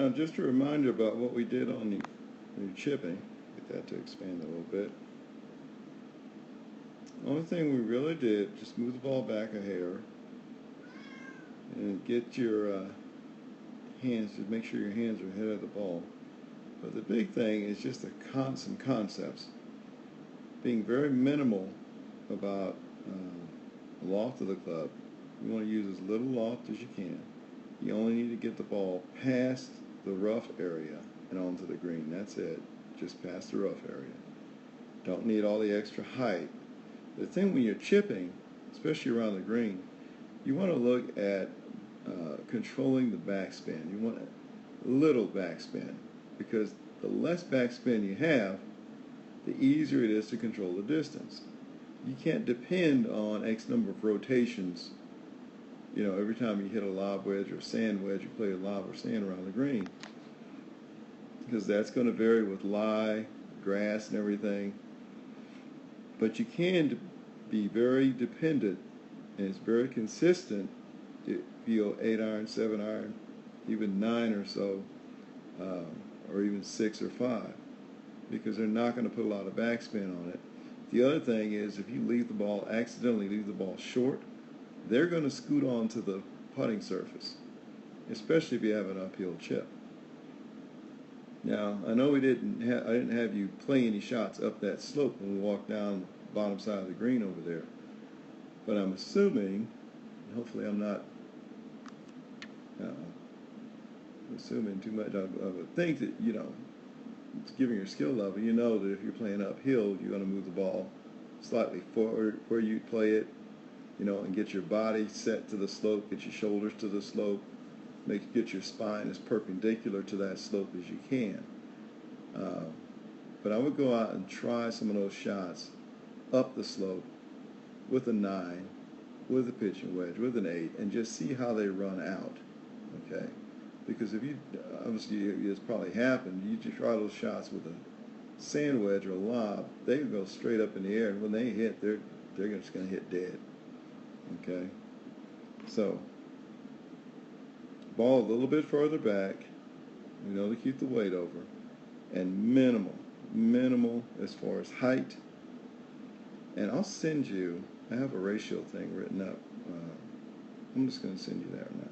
Now, just a reminder about what we did on the chipping. Get that to expand a little bit. The only thing we really did, just move the ball back a hair and get your hands, just make sure your hands are ahead of the ball. But the big thing is just some concepts. Being very minimal about the loft of the club. You want to use as little loft as you can. You only need to get the ball past the rough area and onto the green. That's it. Just past the rough area. Don't need all the extra height. The thing when you're chipping, especially around the green, you want to look at controlling the backspin. You want a little backspin, because the less backspin you have, the easier it is to control the distance. You can't depend on X number of rotations. You know, every time you hit a lob wedge or a sand wedge, you play a lob or sand around the green, because that's going to vary with lie, grass, and everything. But you can be very dependent, and it's very consistent if you go 8 iron, 7 iron, even 9 or so, or even 6 or 5, because they're not going to put a lot of backspin on it. The other thing is, if you accidentally leave the ball short, they're going to scoot onto the putting surface, especially if you have an uphill chip. Now, I know I didn't have you play any shots up that slope when we walked down the bottom side of the green over there, but I'm assuming, hopefully I'm not assuming too much. I would think that, you know, given your skill level, you know that if you're playing uphill, you're going to move the ball slightly forward where you play it, you know, and get your body set to the slope, get your shoulders to the slope, get your spine as perpendicular to that slope as you can. But I would go out and try some of those shots up the slope with a 9, with a pitching wedge, with an 8, and just see how they run out. Okay? Because if you, obviously it's probably happened, you just try those shots with a sand wedge or a lob, they can go straight up in the air, and when they hit, they're just going to hit dead. Okay? So, ball a little bit further back, you know, to keep the weight over, and minimal as far as height. And I'll send you, I have a ratio thing written up. I'm just going to send you that now.